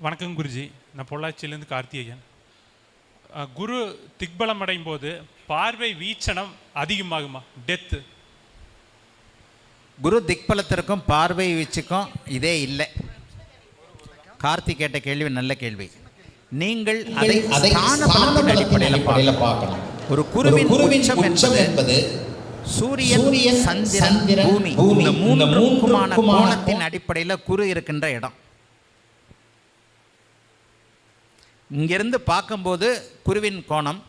வணக்கம் குருஜி, நான் பொள்ளாச்சியிலேருந்து கார்த்திகேயன். குரு திக்பலம் அடையும் போது பார்வை வீச்சனம் அதிகமாகுமா? டெத்து குரு திக்பலத்திற்கும் பார்வை வீச்சுக்கும் இதே இல்லை. கார்த்தி கேட்ட கேள்வி நல்ல கேள்வி. நீங்கள் அதை ஸ்தானபலத்தின் அடிப்படையில் பார்க்கணும். ஒரு குருவின் உச்சம் என்பது சூரியன், சந்திரன், பூமி இந்த மூன்றுக்குமான கோணத்தின் அடிப்படையில் குரு இருக்கின்ற இடம். இங்கிருந்து பார்க்கும்போது குருவின் கோணம்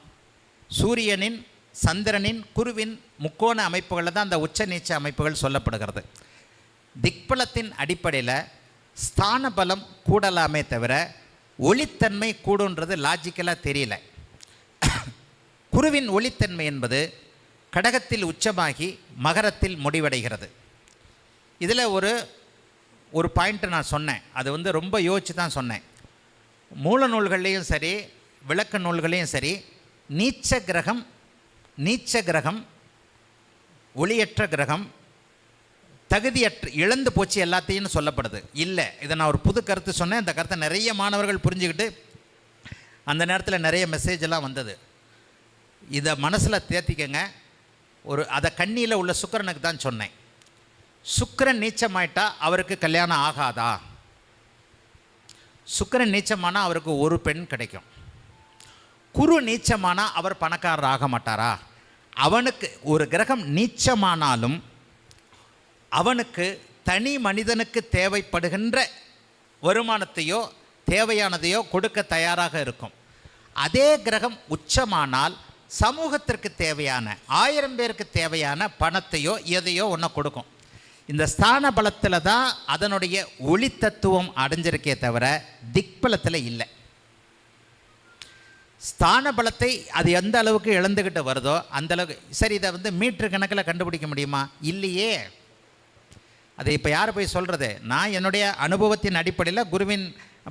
சூரியனின், சந்திரனின், குருவின் முக்கோண அமைப்புகளில் தான் அந்த உச்ச நீச்ச அமைப்புகள் சொல்லப்படுகிறது. திக்பலத்தின் அடிப்படையில் ஸ்தான பலம் கூடலாமே தவிர ஒளித்தன்மை கூடுன்றது லாஜிக்கலாக தெரியல. குருவின் ஒளித்தன்மை என்பது கடகத்தில் உச்சமாகி மகரத்தில் முடிவடைகிறது. இதில் ஒரு பாயிண்ட்டு நான் சொன்னேன், அது ரொம்ப யோசித்து தான் சொன்னேன். மூல நூல்கள்லேயும் சரி விளக்க நூல்களையும் சரி நீச்ச கிரகம் ஒளியற்ற கிரகம் தகுதியற்ற இழந்து போச்சு எல்லாத்தையும் சொல்லப்படுது. இல்லை, இதை நான் ஒரு புது கருத்து சொன்னேன். இந்த கருத்தை நிறைய மாணவர்கள் புரிஞ்சுக்கிட்டு அந்த நேரத்தில் நிறைய மெசேஜ் எல்லாம் வந்தது. இதை மனசில் தேர்த்திக்கங்க. அதை கண்ணியில் உள்ள சுக்கிரனுக்கு தான் சொன்னேன். சுக்கிரன் நீச்சமாயிட்டா அவருக்கு கல்யாணம் ஆகாதா? சுக்கிரன் நீச்சமானால் அவருக்கு ஒரு பெண் கிடைக்கும். குரு நீச்சமானால் அவர் பணக்காரர் ஆக மாட்டாரா? அவனுக்கு ஒரு கிரகம் நீச்சமானாலும் அவனுக்கு தனி மனிதனுக்கு தேவைப்படுகின்ற வருமானத்தையோ தேவையானதையோ கொடுக்க தயாராக இருக்கும். அதே கிரகம் உச்சமானால் சமூகத்திற்கு தேவையான 1000 பேருக்கு தேவையான பணத்தையோ எதையோ ஒன்று கொடுக்கும். இந்த ஸ்தான பலத்தில் தான் அதனுடைய ஒளி தத்துவம் அடைஞ்சிருக்கே தவிர திக்பலத்தில் இல்லை. ஸ்தான பலத்தை அது எந்த அளவுக்கு இழந்துக்கிட்டு வருதோ அந்த அளவுக்கு. சரி, இதை மீட்டர் கணக்கில் கண்டுபிடிக்க முடியுமா? இல்லையே. அதை இப்போ யார் போய் சொல்கிறது? நான் என்னுடைய அனுபவத்தின் அடிப்படையில் குருவின்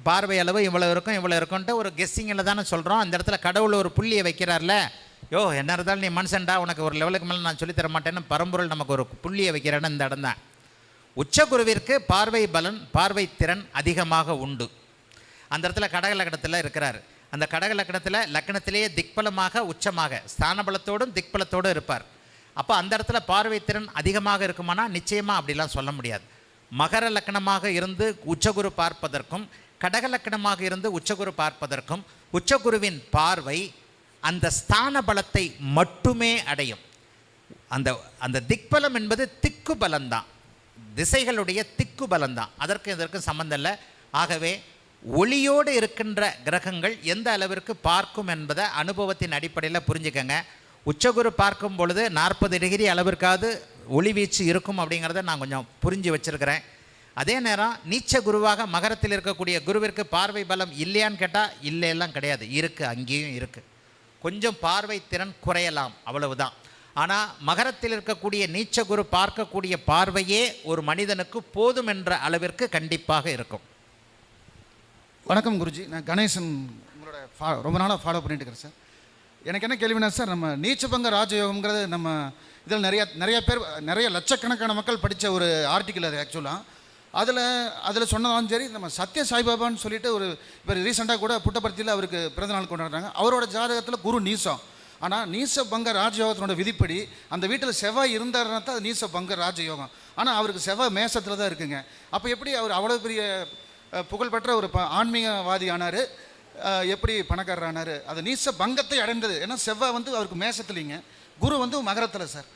பார்வை அளவு இவ்வளோ இருக்கும்ன்ட்டு ஒரு கெஸ்ஸிங்கில் தானே சொல்கிறோம். அந்த இடத்துல கடவுள் ஒரு புள்ளியை வைக்கிறார்ல, யோ என்ன இருந்தாலும் நீ மனுஷன்டா, உனக்கு ஒரு லெவலுக்கு மேலே நான் சொல்லித்தர மாட்டேன்னு பரம்பொருள் நமக்கு ஒரு புள்ளியை வைக்கிறான்னு இந்த இடம் தான். உச்சகுருவிற்கு பார்வை பலன், பார்வை திறன் அதிகமாக உண்டு. அந்த இடத்துல கடக லக்னத்தில் இருக்கிறார். அந்த கடக லக்னத்திலேயே திக்பலமாக உச்சமாக ஸ்தான பலத்தோடும் திக்பலத்தோடும் இருப்பார். அப்போ அந்த இடத்துல பார்வை திறன் அதிகமாக இருக்குமானா நிச்சயமாக அப்படிலாம் சொல்ல முடியாது. மகர லக்னமாக இருந்து உச்சகுரு பார்ப்பதற்கும் கடக லக்னமாக இருந்து உச்சகுரு பார்ப்பதற்கும் உச்சகுருவின் பார்வை அந்த ஸ்தான பலத்தை மட்டுமே அடையும். அந்த திக்பலம் என்பது திக்கு பலம்தான், திசைகளுடைய திக்கு பலம்தான். இதற்கு சம்பந்தம் இல்லை. ஆகவே ஒளியோடு இருக்கின்ற கிரகங்கள் எந்த அளவிற்கு பார்க்கும் என்பதை அனுபவத்தின் அடிப்படையில் புரிஞ்சுக்கங்க. உச்சகுரு பார்க்கும் பொழுது 40 டிகிரி அளவிற்காவது ஒளி வீச்சு இருக்கும் அப்படிங்கிறத நான் கொஞ்சம் புரிஞ்சு வச்சுருக்கிறேன். அதே நேரம் நீச்ச குருவாக மகரத்தில் இருக்கக்கூடிய குருவிற்கு பார்வை பலம் இல்லையான்னு கேட்டால் இல்லையெல்லாம் கிடையாது, இருக்குது, அங்கேயும் இருக்குது. கொஞ்சம் பார்வை திறன் குறையலாம், அவ்வளவுதான். ஆனால் மகரத்தில் இருக்கக்கூடிய நீச்ச குரு பார்க்கக்கூடிய பார்வையே ஒரு மனிதனுக்கு போதும் என்ற அளவிற்கு கண்டிப்பாக இருக்கும். வணக்கம் குருஜி, நான் கணேசன், உங்களோட ரொம்ப நாளாக ஃபாலோ பண்ணிட்டு இருக்கிறேன் சார். எனக்கு என்ன கேள்வினா சார், நம்ம நீச்சபங்க ராஜயோகம்ங்கிறது நம்ம இதில் நிறைய லட்சக்கணக்கான மக்கள் படித்த ஒரு ஆர்டிக்கிள் அது. ஆக்சுவலாக அதில் சொன்னதாலும் சரி, நம்ம சத்ய சாய்பாபான்னு சொல்லிட்டு இப்போ ரீசெண்டாக கூட புட்டபர்த்தியில் அவருக்கு பிறந்தநாள் கொண்டாடுறாங்க. அவரோட ஜாதகத்தில் குரு நீசம். ஆனால் நீச பங்க ராஜயோகத்தினோட விதிப்படி அந்த வீட்டில் செவ்வாய் இருந்தாருன்னா தான் அது நீச பங்க ராஜயோகம். ஆனால் அவருக்கு செவ்வாய் மேசத்தில் தான் இருக்குங்க. அப்போ எப்படி அவர் அவ்வளோ பெரிய புகழ்பெற்ற ஒரு ஆன்மீகவாதி ஆனார், எப்படி பணக்காரர் ஆனார்? அது நீச பங்கத்தை அடைந்தது. ஏன்னா செவ்வாய் அவருக்கு மேசத்துலிங்க, குரு மகரத்தில் சார்.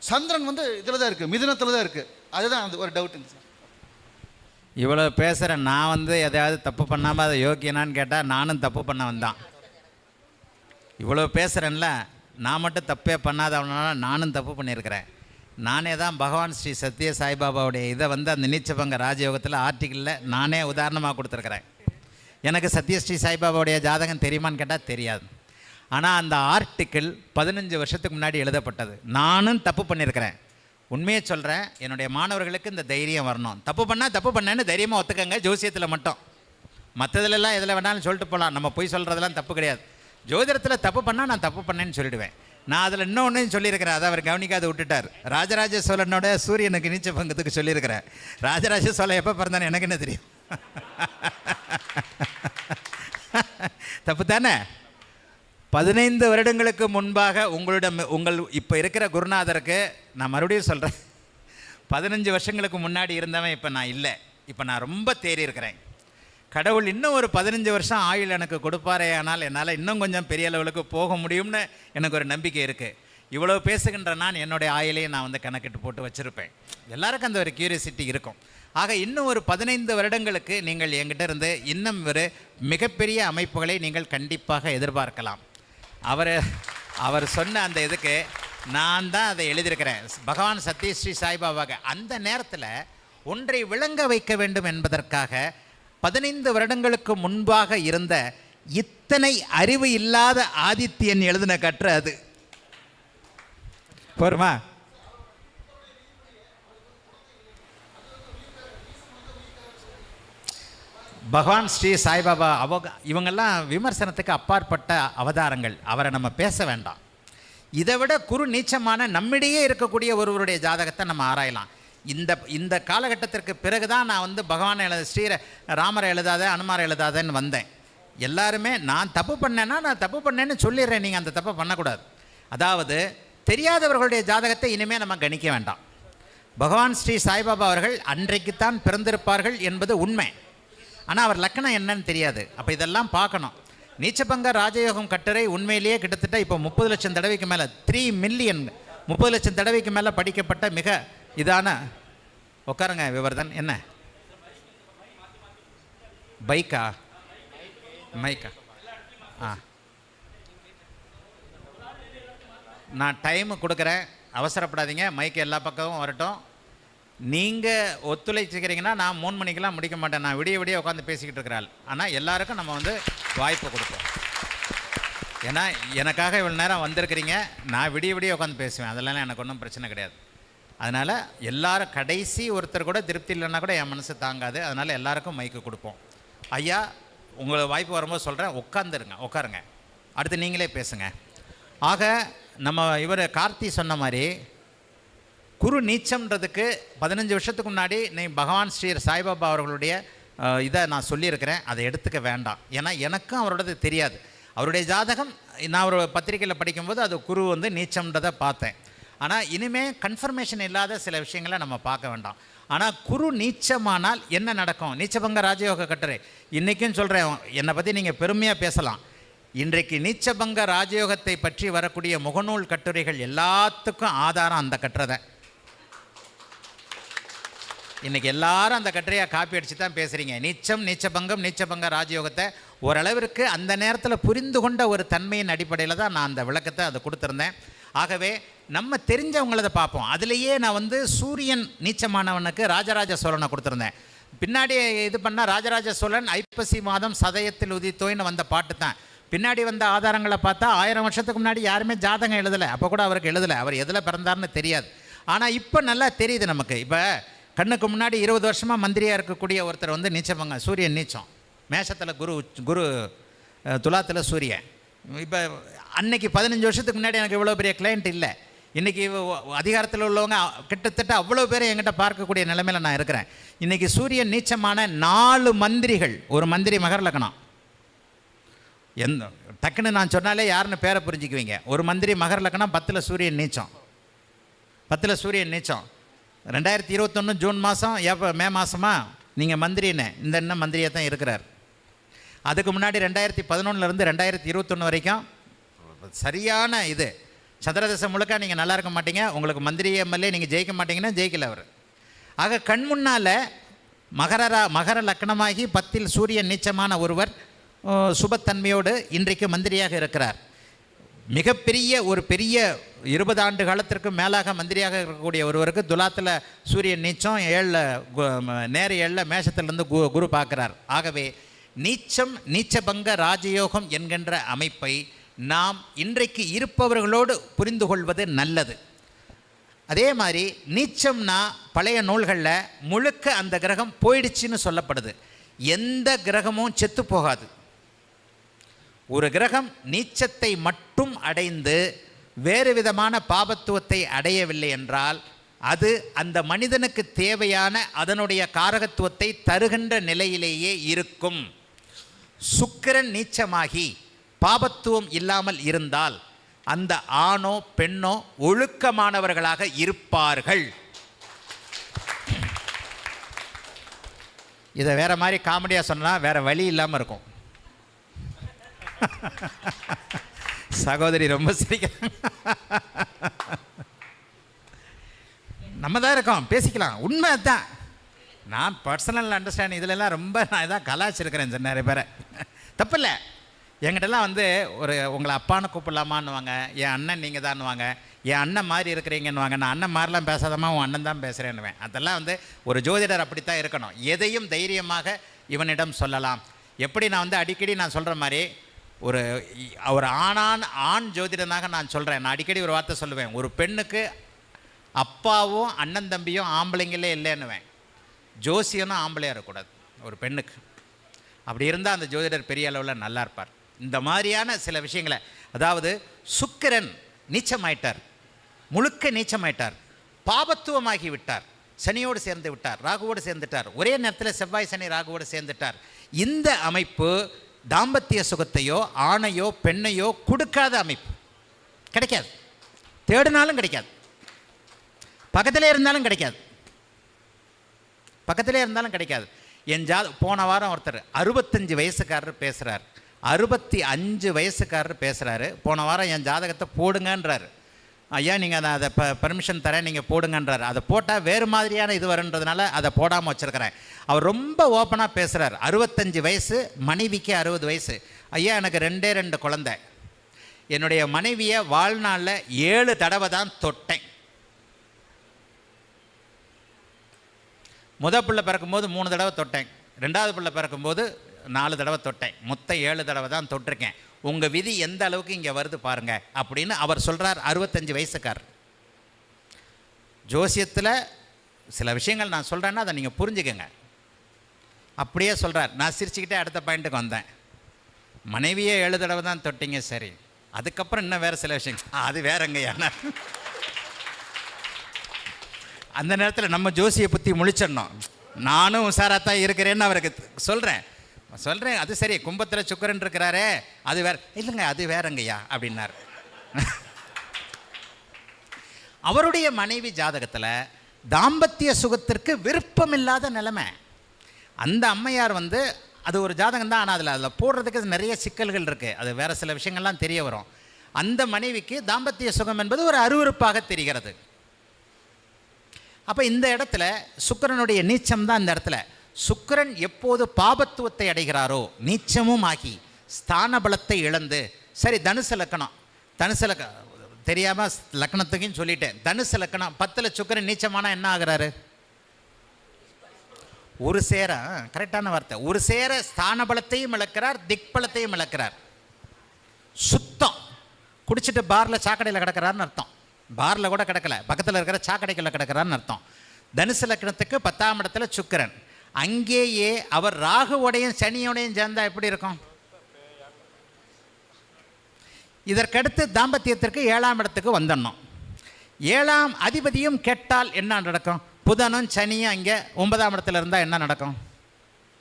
சந்திரன் இதில் தான் இருக்குது, மிதுனத்தில் தான் இருக்குது. அதுதான் அந்த ஒரு டவுட்டுங்க சார். இவ்வளோ பேசுகிறேன் நான் எதையாவது தப்பு பண்ணாமல் அதை யோக்கியனான்னு கேட்டால் நானும் தப்பு பண்ண வந்தான். இவ்வளோ பேசுகிறேன்ல, நான் மட்டும் தப்பே பண்ணாதவனால நானும் தப்பு பண்ணியிருக்கிறேன். நானே தான் பகவான் ஸ்ரீ சத்ய சாய்பாபாவுடைய இதை அந்த நீச்சபங்க ராஜயோகத்தில் ஆர்டிக்கிளில் நானே உதாரணமாக கொடுத்துருக்குறேன். எனக்கு சத்யஸ்ரீ சாய்பாபாவுடைய ஜாதகம் தெரியுமான்னு கேட்டால் தெரியாது. ஆனால் அந்த ஆர்டிக்கிள் 15 வருஷத்துக்கு முன்னாடி எழுதப்பட்டது. நானும் தப்பு பண்ணியிருக்கிறேன். உண்மையை சொல்கிறேன், என்னுடைய மாணவர்களுக்கு இந்த தைரியம் வரணும். தப்பு பண்ணேன்னு தைரியமாக ஒத்துக்கங்க. ஜோசியத்தில் மட்டும், மற்றதுலலாம் எதில் வேணாலும் சொல்லிட்டு போகலாம், நம்ம போய் சொல்கிறதெல்லாம் தப்பு கிடையாது. ஜோதிடத்தில் தப்பு பண்ணால் நான் தப்பு பண்ணேன்னு சொல்லிவிடுவேன். நான் அதில் இன்னொன்றையும் சொல்லியிருக்கிறேன், அதை அவர் கவனிக்காத விட்டுட்டார். ராஜராஜ சோழனோட சூரியனுக்கு நீச்ச பங்கத்துக்கு சொல்லியிருக்கிறேன். ராஜராஜ சோழன் எப்போ பிறந்தானே எனக்கு என்ன தெரியும்? தப்பு தானே? 15 வருடங்களுக்கு முன்பாக உங்கள் இப்போ இருக்கிற குருநாதருக்கு நான் மறுபடியும் சொல்கிறேன், 15 வருஷங்களுக்கு முன்னாடி இருந்தவன் இப்போ நான் இல்லை. இப்போ நான் ரொம்ப தேறி இருக்கிறேன். கடவுள் இன்னும் ஒரு 15 வருஷம் ஆயுள் எனக்கு கொடுப்பாரே, ஆனால் என்னால் இன்னும் கொஞ்சம் பெரிய லெவலுக்கு போக முடியும்னு எனக்கு ஒரு நம்பிக்கை இருக்குது. இவ்வளோ பேசுகின்ற நான் என்னுடைய ஆயுளையும் நான் வந்து கணக்கிட்டு போட்டு வச்சுருப்பேன். எல்லாருக்கும் அந்த ஒரு கியூரியாசிட்டி இருக்கும். ஆக இன்னும் ஒரு 15 வருடங்களுக்கு நீங்கள் என்கிட்ட இருந்து இன்னும் ஒரு மிகப்பெரிய அமைப்புகளை நீங்கள் கண்டிப்பாக எதிர்பார்க்கலாம். அவர் சொன்ன அந்த இதுக்கு நான் தான் அதை எழுதியிருக்கிறேன். பகவான் சத்யஸ்ரீ சாய்பாபாக அந்த நேரத்தில் ஒன்றை விளங்க வைக்க வேண்டும் என்பதற்காக 15 வருடங்களுக்கு முன்பாக இருந்த இத்தனை அறிவு இல்லாத ஆதித்யன் எழுதின கட்டுரை அது. போருமா? பகவான் ஸ்ரீ சாய்பாபா இவங்கெல்லாம் விமர்சனத்துக்கு அப்பாற்பட்ட அவதாரங்கள். அவரை நம்ம பேச வேண்டாம். இதை விட குரு நீச்சமான நம்மிடையே இருக்கக்கூடிய ஒருவருடைய ஜாதகத்தை நம்ம ஆராயலாம். இந்த காலகட்டத்திற்கு பிறகு தான் நான் வந்து பகவானை ராமரை எழுதாத அனுமாரை எழுதாதன்னு வந்தேன். எல்லாருமே நான் தப்பு பண்ணேன்னா நான் தப்பு பண்ணேன்னு சொல்லிடுறேன். நீங்கள் அந்த தப்பை பண்ணக்கூடாது. அதாவது தெரியாதவர்களுடைய ஜாதகத்தை இனிமேல் நம்ம கணிக்க வேண்டாம். பகவான் ஸ்ரீ சாய்பாபா அவர்கள் அன்றைக்குத்தான் பிறந்திருப்பார்கள் என்பது உண்மை. ஆனால் அவர் லக்கணம் என்னன்னு தெரியாது. அப்போ இதெல்லாம் பார்க்கணும். நீச்சபங்க ராஜயோகம் கட்டுரை உண்மையிலேயே கிட்டத்தட்ட இப்போ 30 லட்சம் தடவைக்கு மேலே 3 மில்லியன் 30 லட்சம் தடவைக்கு மேலே படிக்கப்பட்ட மிக இதான உட்காருங்க விவர்தன். என்ன பைக்கா மைக்கா? நான் டைமு கொடுக்குறேன், அவசரப்படாதீங்க. மைக்கு எல்லா பக்கமும் வரட்டும். நீங்கள் ஒத்துழைச்சிக்கிறீங்கன்னா நான் 3 மணிக்கெலாம் முடிக்க மாட்டேன். நான் விடிய உட்காந்து பேசிக்கிட்டு இருக்கிறாள். ஆனால் எல்லாருக்கும் நம்ம வந்து வாய்ப்பு கொடுப்போம். ஏன்னா எனக்காக இவ்வளோ நேரம் வந்திருக்கிறீங்க. நான் விடிய உட்காந்து பேசுவேன். அதெல்லாம் எனக்கு ஒன்றும் பிரச்சனை கிடையாது. அதனால் எல்லாரும் கடைசி ஒருத்தர் கூட திருப்தி இல்லைன்னா கூட என் மனசு தாங்காது. அதனால் எல்லாருக்கும் மைக்கு கொடுப்போம். ஐயா உங்களை வாய்ப்பு வரும்போது சொல்கிறேன், உட்காருங்க. அடுத்து நீங்களே பேசுங்க. ஆக நம்ம இவர் கார்த்தி சொன்ன மாதிரி குரு நீச்சம்ன்றதுக்கு 15 வருஷத்துக்கு முன்னாடி நீ பகவான் ஸ்ரீ சாய்பாபா அவர்களுடைய இதை நான் சொல்லியிருக்கிறேன். அதை எடுத்துக்க வேண்டாம். ஏன்னா எனக்கும் அவரோடது தெரியாது. அவருடைய ஜாதகம் நான் ஒரு பத்திரிக்கையில் படிக்கும்போது அது குரு வந்து நீச்சம்ன்றதை பார்த்தேன். ஆனால் இனிமேல் கன்ஃபர்மேஷன் இல்லாத சில விஷயங்களை நம்ம பார்க்க வேண்டாம். ஆனால் குரு நீச்சமானால் என்ன நடக்கும்? நீச்சபங்க ராஜயோக கட்டுரை இன்றைக்கும் சொல்கிறேன். என்னை பற்றி நீங்கள் பெருமையாக பேசலாம். இன்றைக்கு நீச்சபங்க ராஜயோகத்தை பற்றி வரக்கூடிய முகநூல் கட்டுரைகள் எல்லாத்துக்கும் ஆதாரம் அந்த கட்டுரை. இன்றைக்கி எல்லாரும் அந்த கட்டுரையாக காப்பி அடித்து தான் பேசுகிறீங்க. நீச்சபங்க ராஜயோகத்தை ஓரளவிற்கு அந்த நேரத்தில் புரிந்து கொண்ட ஒரு தன்மையின் அடிப்படையில் தான் நான் அந்த விளக்கத்தை அதை கொடுத்துருந்தேன். ஆகவே நம்ம தெரிஞ்சவங்களதை பார்ப்போம். அதுலேயே நான் வந்து சூரியன் நீச்சமானவனுக்கு ராஜராஜ சோழனை கொடுத்துருந்தேன். பின்னாடி இது பண்ணால் ராஜராஜ சோழன் ஐப்பசி மாதம் சதயத்தில் உதித்தோன்னு வந்த பாட்டு தான். பின்னாடி வந்த ஆதாரங்களை பார்த்தா 1000 வருஷத்துக்கு முன்னாடி யாருமே ஜாதகம் எழுதலை. அப்போ கூட அவருக்கு எழுதலை. அவர் எதில் பிறந்தார்னு தெரியாது. ஆனால் இப்போ நல்லா தெரியுது நமக்கு. இப்போ கண்ணுக்கு முன்னாடி 20 வருஷமாக மந்திரியாக இருக்கக்கூடிய ஒருத்தர் வந்து நீச்சபங்க சூரியன் நீச்சம், மேஷத்தில் குரு துலாத்தில் சூரியன். இப்போ அன்னைக்கு 15 வருஷத்துக்கு முன்னாடி எனக்கு இவ்வளோ பெரிய கிளைண்ட் இல்லை. இன்றைக்கி அதிகாரத்தில் உள்ளவங்க கிட்டத்தட்ட அவ்வளோ பேர் என்கிட்ட பார்க்கக்கூடிய நிலைமையில் நான் இருக்கிறேன். இன்றைக்கி சூரியன் நீச்சமான 4 மந்திரிகள். ஒரு மந்திரி மகர லக்னம். டக்குன்னு நான் சொன்னாலே யாருன்னு பேரை புரிஞ்சுக்குவீங்க. ஒரு மந்திரி மகர லக்னம், 10ல் சூரியன் நீச்சம். 10ல் சூரியன் நீச்சம். 2021 ஜூன் மாதம் மே மாதமா நீங்கள் மந்திரின்னு இந்த இன்னும் மந்திரியாக தான் இருக்கிறார். அதுக்கு முன்னாடி 2011 2021 வரைக்கும் சரியான இது சந்திரதசை முழுக்க நீங்கள் நல்லா இருக்க மாட்டீங்க. உங்களுக்கு மந்திரி எம்எல்ஏ நீங்கள் ஜெயிக்க மாட்டீங்கன்னா ஜெயிக்கல அவர். ஆக கண் முன்னால் மகர லக்னமாகி 10ல் சூரியன் நீச்சமான ஒருவர் சுபத்தன்மையோடு இன்றைக்கு மந்திரியாக இருக்கிறார். மிகப்பெரிய ஒரு பெரிய 20 ஆண்டு காலத்திற்கு மேலாக மந்திரியாக இருக்கக்கூடிய ஒருவருக்கு துலாத்தில் சூரியன் நீச்சம், 7 மேஷத்திலிருந்து குரு பார்க்குறார். ஆகவே நீச்சபங்க ராஜயோகம் என்கின்ற அமைப்பை நாம் இன்றைக்கு இருப்பவர்களோடு புரிந்து கொள்வது நல்லது. அதே மாதிரி நீச்சம்னா பழைய நூல்களில் முழுக்க அந்த கிரகம் போயிடுச்சுன்னு சொல்லப்படுது. எந்த கிரகமும் செத்து போகாது. ஒரு கிரகம் நீச்சத்தை மட்டும் அடைந்து வேறு விதமான பாபத்துவத்தை அடையவில்லை என்றால் அது அந்த மனிதனுக்கு தேவையான அதனுடைய காரகத்துவத்தை தருகின்ற நிலையிலேயே இருக்கும். சுக்கிரன் நீச்சமாகி பாபத்துவம் இல்லாமல் இருந்தால் அந்த ஆணோ பெண்ணோ ஒழுக்கமானவர்களாக இருப்பார்கள். இதை வேற மாதிரி காமெடியாக சொன்னால் வேற வழி இல்லாமல் இருக்கும். சகோதரி ரொம்ப சிரிக்கிறாங்க. நம்ம தான் இருக்கோம், பேசிக்கலாம். உண்மை தான். நான் பர்சனல் அண்டர்ஸ்டாண்டிங் இதிலெல்லாம் ரொம்ப நான் இதான் கலாச்சிருக்கிறேன் சார் நிறைய பேரை. தப்பில்லை. என்கிட்டலாம் வந்து ஒரு உங்களை அப்பான்னு கூப்பிடலாமான்னுவாங்க, என் அண்ணன் நீங்கள் தான்னுவாங்க, என் அண்ணன் மாதிரி இருக்கிறீங்கன்னுவாங்க. நான் அண்ணன் மாதிரிலாம் பேசாதமா உன் அண்ணன் தான் பேசுகிறேன்னுவேன். அதெல்லாம் வந்து ஒரு ஜோதிடர் அப்படித்தான் இருக்கணும். எதையும் தைரியமாக இவனிடம் சொல்லலாம். எப்படி நான் வந்து அடிக்கடி நான் சொல்கிற மாதிரி ஒரு ஆண் ஜோதிடனாக நான் சொல்கிறேன். நான் அடிக்கடி ஒரு வார்த்தை சொல்லுவேன், ஒரு பெண்ணுக்கு அப்பாவும் அண்ணன் தம்பியும் ஆம்பளைங்களே இல்லைன்னுவேன். ஜோசியனும் ஆம்பளையாக இருக்கக்கூடாது ஒரு பெண்ணுக்கு. அப்படி இருந்தால் அந்த ஜோதிடர் பெரிய அளவில் நல்லா இருப்பார். இந்த மாதிரியான சில விஷயங்களை, அதாவது சுக்கிரன் நீச்சமாயிட்டார், முழுக்க நீச்சமாயிட்டார், பாபத்துவமாகி விட்டார், சனியோடு சேர்ந்து விட்டார், ராகுவோடு சேர்ந்துட்டார், ஒரே நேரத்தில் செவ்வாய் சனி ராகுவோடு சேர்ந்துட்டார். இந்த அமைப்பு தாம்பத்திய சுகத்தையோ ஆணையோ பெண்ணையோ கொடுக்காத அமைப்பு. கிடைக்காது, தேடினாலும் கிடைக்காது, பக்கத்திலே இருந்தாலும் கிடைக்காது, பக்கத்திலே இருந்தாலும் கிடைக்காது. என் போன வாரம் ஒருத்தர் 65 வயசுக்காரர் பேசுகிறார், 65 வயசுக்காரர் பேசுகிறாரு. போன வாரம் என் ஜாதகத்தை போடுங்கன்றார். ஐயா நீங்கள் அதை பர்மிஷன் தரேன், நீங்கள் போடுங்கன்றார். அதை போட்டால் வேறு மாதிரியான இது வருன்றதுனால அதை போடாமல் வச்சுருக்கிறேன். அவர் ரொம்ப ஓப்பனாக பேசுகிறார். 65 வயசு, மனைவிக்கு 60 வயசு. ஐயா எனக்கு 2 குழந்தை, என்னுடைய மனைவியை வாழ்நாளில் 7 தடவை தான் தொட்டேன். முதல் பிள்ளை பிறக்கும்போது 3 தடவை தொட்டேன், 2வது பிள்ளை பிறக்கும்போது 4 தடவை தொட்டேன், மொத்தம் 7 தடவை தான் தொட்டிருக்கேன். உங்கள் விதி எந்த அளவுக்கு இங்கே வருது பாருங்க அப்படின்னு அவர் சொல்கிறார். 65 வயசுக்கார். ஜோசியத்தில் சில விஷயங்கள் நான் சொல்கிறேன்னா அதை நீங்கள் புரிஞ்சுக்கங்க. அப்படியே சொல்கிறார். நான் சிரிச்சுக்கிட்டே அடுத்த பாயிண்ட்டுக்கு வந்தேன். மனைவியே 7 தடவை தான் தொட்டிங்க, சரி, அதுக்கப்புறம் இன்னும் வேறு சில விஷயங்கள், அது வேறங்கய்யா. அந்த நேரத்தில் நம்ம ஜோசியை பற்றி முழிச்சிடணும். நானும் உஷாராத்தான் இருக்கிறேன்னு அவருக்கு சொல்கிறேன். அது சரி, கும்பத்தில் சுக்கிரன் இருக்கிறாரே அது வேற இல்லைங்க, அது வேறங்கய்யா அப்படின்னார். அவருடைய மனைவி ஜாதகத்தில் தாம்பத்திய சுகத்திற்கு விருப்பமில்லாத நிலைமை. அந்த அம்மையார் வந்து அது ஒரு ஜாதகம் தான், ஆனால் அதில் போடுறதுக்கு நிறைய சிக்கல்கள் இருக்குது. அது வேறு சில விஷயங்கள்லாம் தெரிய வரும். அந்த மனைவிக்கு தாம்பத்திய சுகம் என்பது ஒரு அருவருப்பாக தெரிகிறது. அப்போ இந்த இடத்துல சுக்கிரனுடைய நீச்சம் தான். இந்த இடத்துல சுக்கிரன் எப்போது பாபத்துவத்தை அடைகிறாரோ, நீச்சமும் ஆகி ஸ்தான பலத்தை இழந்து, சரி தனுசு லக்கணம், தெரியாமல் லக்கணத்துக்கும் சொல்லிட்டேன், தனுசு லக்கணம் 10ல் சுக்கிரன் நீச்சமானா என்ன ஆகிறாரு? ஒரு சேர, கரெக்டான வார்த்தை, ஒரு சேர ஸ்தான பலத்தையும் இழக்கிறார், திக்பலத்தையும் இழக்கிறார். சுத்தம் குடிச்சிட்டு பாரில் சாக்கடையில் கிடக்கிறாருன்னு அர்த்தம். பாரில் கூட கிடக்கல, பக்கத்தில் இருக்கிற சாக்கடைக்குள்ள கிடக்கிறான்னு அர்த்தம். தனுசு லக்னத்துக்கு 10ஆம் இடத்துல சுக்கிரன். அங்கேயே அவர் ராகுவோடையும் சனியோடையும் சேர்ந்தா எப்படி இருக்கும்? இதற்கடுத்து தாம்பத்தியத்திற்கு 7ஆம் இடத்துக்கு வந்துடணும். 7ஆம் அதிபதியும் கெட்டால் என்ன நடக்கும்? புதனும் சனியும் அங்கே 9ஆம் இடத்துல இருந்தால் என்ன நடக்கும்?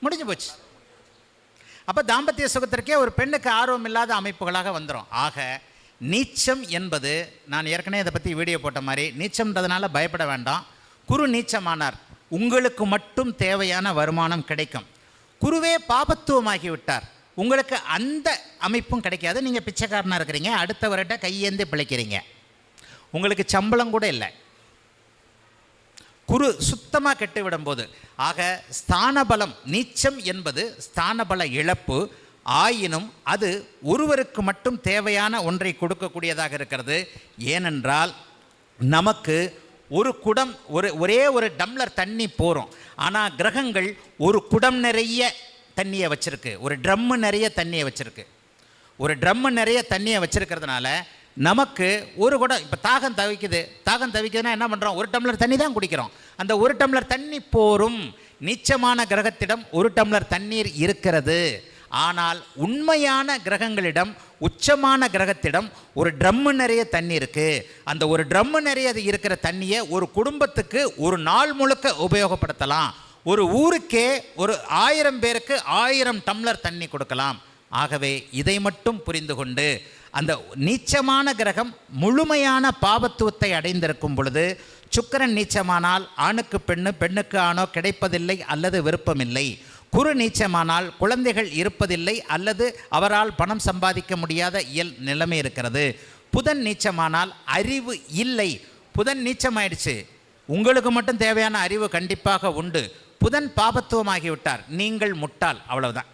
முடிஞ்சு போச்சு. அப்போ தாம்பத்திய சுகத்திற்கே ஒரு பெண்ணுக்கு ஆர்வம் இல்லாத அமைப்புகளாக வந்துடும். ஆக நீச்சம் என்பது, நான் ஏற்கனவே இதை பற்றி வீடியோ போட்ட மாதிரி, நீச்சம்ன்றதுனால பயப்பட வேண்டாம். குரு நீச்சமானார், உங்களுக்கு மட்டும் தேவையான வருமானம் கிடைக்கும். குருவே பாபத்துவமாகி விட்டார், உங்களுக்கு அந்த அமைப்பும் கிடைக்காது. நீங்கள் பிச்சைக்காரனாக இருக்கிறீங்க, அடுத்தவர்கிட்ட கையேந்தி பிழைக்கிறீங்க, உங்களுக்கு சம்பளம் கூட இல்லை. குரு சுத்தமாக கெட்டு விடும்போது, ஆக ஸ்தான பலம் நீச்சம் என்பது ஸ்தான பல இழப்பு. ஆயினும் அது ஒருவருக்கு மட்டும் தேவையான ஒன்றை கொடுக்கக்கூடியதாக இருக்கிறது. ஏனென்றால் நமக்கு ஒரு குடம், ஒரே ஒரு டம்ளர் தண்ணி போகிறோம். ஆனால் கிரகங்கள் ஒரு குடம் நிறைய தண்ணியை வச்சுருக்கு, ஒரு ட்ரம்மு நிறைய தண்ணியை வச்சுருக்கு. ஒரு ட்ரம்மு நிறைய தண்ணியை வச்சுருக்கிறதுனால நமக்கு ஒரு குடம், இப்போ தாகம் தவிக்குதுன்னா என்ன பண்ணுறோம்? ஒரு டம்ளர் தண்ணி தான் குடிக்கிறோம். அந்த ஒரு டம்ளர் தண்ணி போரும். நீச்சமான கிரகத்திடம் ஒரு டம்ளர் தண்ணீர் இருக்கிறது. ஆனால் உண்மையான கிரகங்களிடம், உச்சமான கிரகத்திடம் ஒரு ட்ரம்மு நிறைய தண்ணி இருக்குது. அந்த ஒரு ட்ரம்மு நிறைய இருக்கிற தண்ணியை ஒரு குடும்பத்துக்கு ஒரு நாள் முழுக்க உபயோகப்படுத்தலாம். ஒரு ஊருக்கே ஒரு 1000 பேருக்கு 1000 டம்ளர் தண்ணி கொடுக்கலாம். ஆகவே இதை மட்டும் புரிந்து கொண்டு அந்த நீச்சமான கிரகம் முழுமையான பாபத்துவத்தை அடைந்திருக்கும் பொழுது, சுக்கிரன் நீச்சமானால் ஆணுக்கு பெண்ணு, பெண்ணுக்கு ஆணோ கிடைப்பதில்லை அல்லது விருப்பமில்லை. குரு நீச்சமானால் குழந்தைகள் இருப்பதில்லை அல்லது அவரால் பணம் சம்பாதிக்க முடியாத நிலைமை இருக்கிறது. புதன் நீச்சமானால் அறிவு இல்லை. புதன் நீச்சமாயிடுச்சு, உங்களுக்கு மட்டும் தேவையான அறிவு கண்டிப்பாக உண்டு. புதன் பாபத்துவமாகிவிட்டார், நீங்கள் முட்டாள், அவ்வளவுதான்.